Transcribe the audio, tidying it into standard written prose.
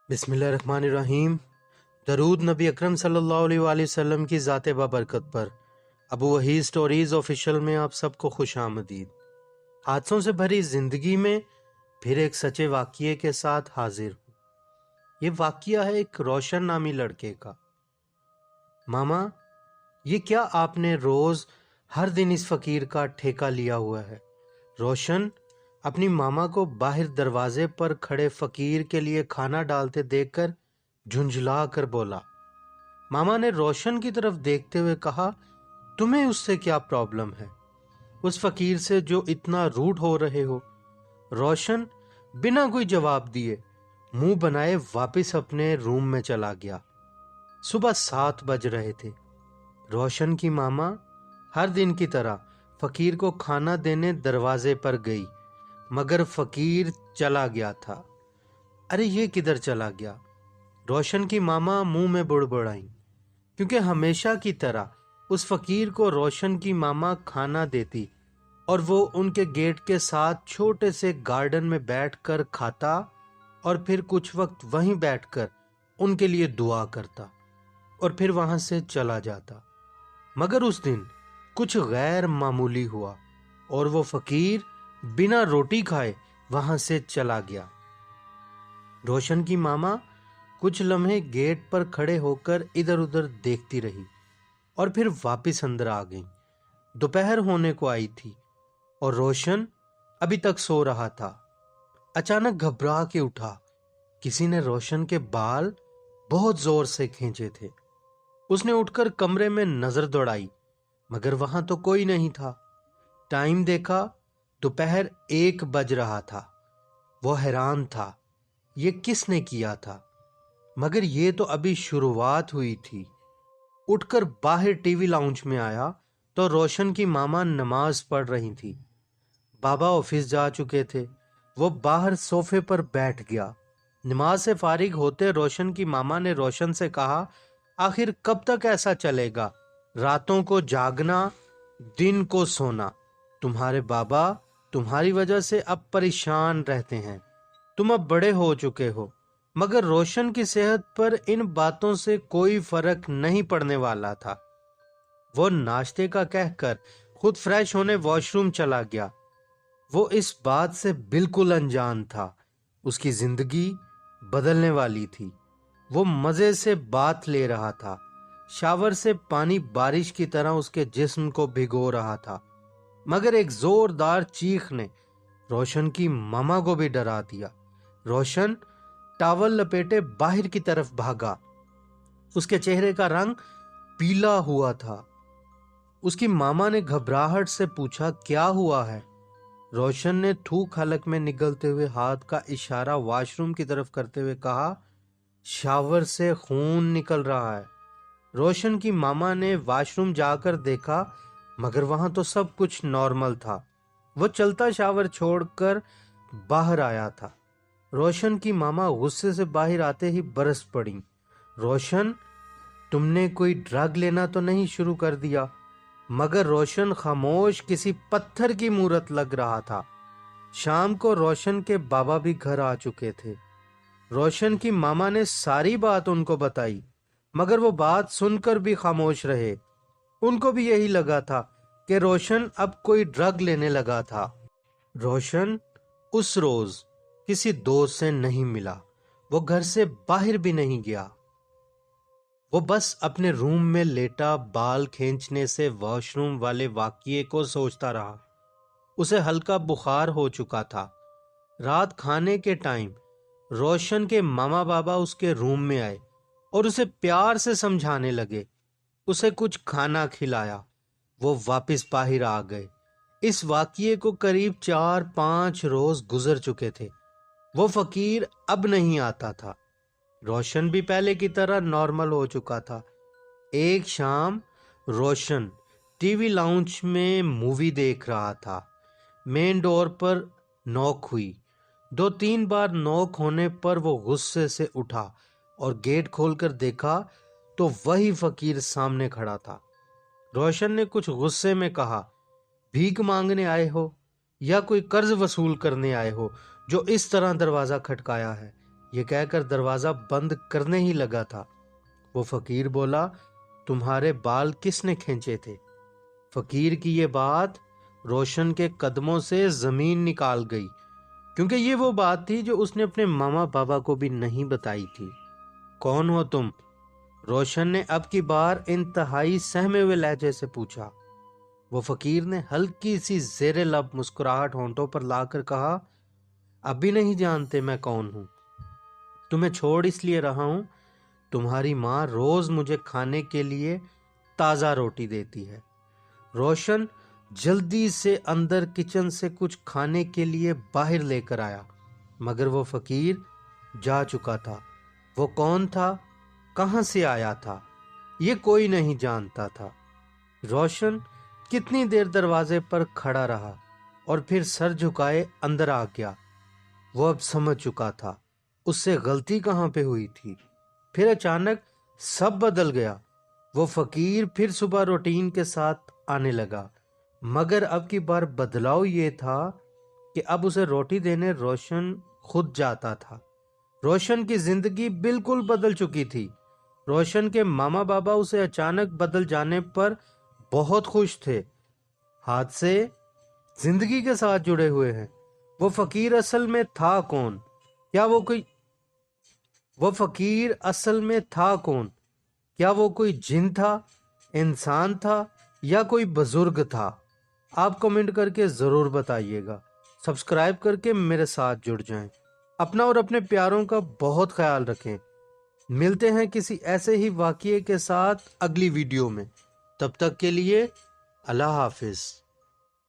بسم اللہ الرحمن الرحیم۔ درود نبی اکرم صلی اللہ علیہ وآلہ وسلم کی ذات بابرکت پر۔ ابو وحید سٹوریز آفیشل میں آپ سب کو خوش آمدید۔ حادثوں سے بھری زندگی میں پھر ایک سچے واقعے کے ساتھ حاضر ہوں۔ یہ واقعہ ہے ایک روشن نامی لڑکے کا۔ ماما، یہ کیا آپ نے روز ہر دن اس فقیر کا ٹھیکہ لیا ہوا ہے؟ روشن اپنی ماما کو باہر دروازے پر کھڑے فقیر کے لیے کھانا ڈالتے دیکھ کر جھنجھلا کر بولا۔ ماما نے روشن کی طرف دیکھتے ہوئے کہا، تمہیں اس سے کیا پرابلم ہے؟ اس فقیر سے جو اتنا روڈ ہو رہے ہو؟ روشن بنا کوئی جواب دیے منہ بنائے واپس اپنے روم میں چلا گیا۔ صبح 7 بج رہے تھے۔ روشن کی ماما ہر دن کی طرح فقیر کو کھانا دینے دروازے پر گئی، مگر فقیر چلا گیا تھا۔ ارے یہ کدھر چلا گیا؟ روشن کی ماما منہ میں بڑبڑائیں، کیونکہ ہمیشہ کی طرح اس فقیر کو روشن کی ماما کھانا دیتی اور وہ ان کے گیٹ کے ساتھ چھوٹے سے گارڈن میں بیٹھ کر کھاتا اور پھر کچھ وقت وہیں بیٹھ کر ان کے لیے دعا کرتا اور پھر وہاں سے چلا جاتا۔ مگر اس دن کچھ غیر معمولی ہوا اور وہ فقیر بنا روٹی کھائے وہاں سے چلا گیا۔ روشن کی ماما کچھ لمحے گیٹ پر کھڑے ہو کر ادھر ادھر دیکھتی رہی اور پھر واپس اندر آ گئیں۔ دوپہر ہونے کو آئی تھی اور روشن ابھی تک سو رہا تھا۔ اچانک گھبرا کے اٹھا۔ کسی نے روشن کے بال بہت زور سے کھینچے تھے۔ اس نے اٹھ کر کمرے میں نظر دوڑائی، مگر وہاں تو کوئی نہیں تھا۔ ٹائم دیکھا، دوپہر 1 بج رہا تھا۔ وہ حیران تھا، یہ کس نے کیا تھا؟ مگر یہ تو ابھی شروعات ہوئی تھی۔ اٹھ کر باہر ٹی وی لاؤنج میں آیا تو روشن کی ماما نماز پڑھ رہی تھی۔ بابا آفس جا چکے تھے۔ وہ باہر صوفے پر بیٹھ گیا۔ نماز سے فارغ ہوتے روشن کی ماما نے روشن سے کہا، آخر کب تک ایسا چلے گا؟ راتوں کو جاگنا، دن کو سونا۔ تمہارے بابا تمہاری وجہ سے اب پریشان رہتے ہیں۔ تم اب بڑے ہو چکے ہو۔ مگر روشن کی صحت پر ان باتوں سے کوئی فرق نہیں پڑنے والا تھا۔ وہ ناشتے کا کہہ کر خود فریش ہونے واش روم چلا گیا۔ وہ اس بات سے بالکل انجان تھا۔ اس کی زندگی بدلنے والی تھی۔ وہ مزے سے بات لے رہا تھا۔ شاور سے پانی بارش کی طرح اس کے جسم کو بھگو رہا تھا، مگر ایک زوردار چیخ نے روشن کی ماما کو بھی ڈرا دیا۔ روشن ٹاول لپیٹے باہر کی طرف بھاگا۔ اس کے چہرے کا رنگ پیلا ہوا تھا۔ اس کی ماما نے گھبراہٹ سے پوچھا، کیا ہوا ہے؟ روشن نے تھوک حلق میں نگلتے ہوئے ہاتھ کا اشارہ واش روم کی طرف کرتے ہوئے کہا، شاور سے خون نکل رہا ہے۔ روشن کی ماما نے واش روم جا کر دیکھا، مگر وہاں تو سب کچھ نارمل تھا۔ وہ چلتا شاور چھوڑ کر باہر آیا تھا۔ روشن کی ماما غصے سے باہر آتے ہی برس پڑیں، روشن تم نے کوئی ڈرگ لینا تو نہیں شروع کر دیا؟ مگر روشن خاموش کسی پتھر کی مورت لگ رہا تھا۔ شام کو روشن کے بابا بھی گھر آ چکے تھے۔ روشن کی ماما نے ساری بات ان کو بتائی، مگر وہ بات سن کر بھی خاموش رہے۔ ان کو بھی یہی لگا تھا کہ روشن اب کوئی ڈرگ لینے لگا تھا۔ روشن اس روز کسی دوست سے نہیں ملا۔ وہ گھر سے باہر بھی نہیں گیا۔ وہ بس اپنے روم میں لیٹا بال کھینچنے سے واش روم والے واقعے کو سوچتا رہا۔ اسے ہلکا بخار ہو چکا تھا۔ رات کھانے کے ٹائم روشن کے ماما بابا اس کے روم میں آئے اور اسے پیار سے سمجھانے لگے۔ اسے کچھ کھانا کھلایا۔ وہ واپس باہر آ گئے۔ اس واقعے کو قریب 4-5 روز گزر چکے تھے۔ وہ فقیر اب نہیں آتا تھا۔ روشن بھی پہلے کی طرح نارمل ہو چکا تھا۔ ایک شام روشن ٹی وی لاؤنج میں مووی دیکھ رہا تھا۔ مین ڈور پر نوک ہوئی۔ 2-3 بار نوک ہونے پر وہ غصے سے اٹھا اور گیٹ کھول کر دیکھا تو وہی فقیر سامنے کھڑا تھا۔ روشن نے کچھ غصے میں کہا، بھیک مانگنے آئے ہو یا کوئی قرض وصول کرنے آئے ہو جو اس طرح دروازہ کھٹکایا ہے؟ یہ کہہ کر دروازہ بند کرنے ہی لگا تھا۔ وہ فقیر بولا، تمہارے بال کس نے کھینچے تھے؟ فقیر کی یہ بات روشن کے قدموں سے زمین نکال گئی، کیونکہ یہ وہ بات تھی جو اس نے اپنے ماما بابا کو بھی نہیں بتائی تھی۔ کون ہو تم؟ روشن نے اب کی بار انتہائی سہمے ہوئے لہجے سے پوچھا۔ وہ فقیر نے ہلکی سی زیر لب مسکراہٹ ہونٹوں پر لا کر کہا، اب بھی نہیں جانتے میں کون ہوں؟ تمہیں چھوڑ اس لیے رہا ہوں، تمہاری ماں روز مجھے کھانے کے لیے تازہ روٹی دیتی ہے۔ روشن جلدی سے اندر کچن سے کچھ کھانے کے لیے باہر لے کر آیا، مگر وہ فقیر جا چکا تھا۔ وہ کون تھا، کہاں سے آیا تھا، یہ کوئی نہیں جانتا تھا۔ روشن کتنی دیر دروازے پر کھڑا رہا اور پھر سر جھکائے اندر آ گیا۔ وہ اب سمجھ چکا تھا اس سے غلطی کہاں پہ ہوئی تھی۔ پھر اچانک سب بدل گیا۔ وہ فقیر پھر صبح روٹین کے ساتھ آنے لگا، مگر اب کی بار بدلاؤ یہ تھا کہ اب اسے روٹی دینے روشن خود جاتا تھا۔ روشن کی زندگی بالکل بدل چکی تھی۔ روشن کے ماما بابا اسے اچانک بدل جانے پر بہت خوش تھے۔ حادثے زندگی کے ساتھ جڑے ہوئے ہیں۔ وہ فقیر اصل میں تھا کون؟ وہ فقیر اصل میں تھا کون؟ کیا وہ کوئی جن تھا، انسان تھا، یا کوئی بزرگ تھا؟ آپ کمنٹ کر کے ضرور بتائیے گا۔ سبسکرائب کر کے میرے ساتھ جڑ جائیں۔ اپنا اور اپنے پیاروں کا بہت خیال رکھیں۔ ملتے ہیں کسی ایسے ہی واقعے کے ساتھ اگلی ویڈیو میں۔ تب تک کے لیے اللہ حافظ۔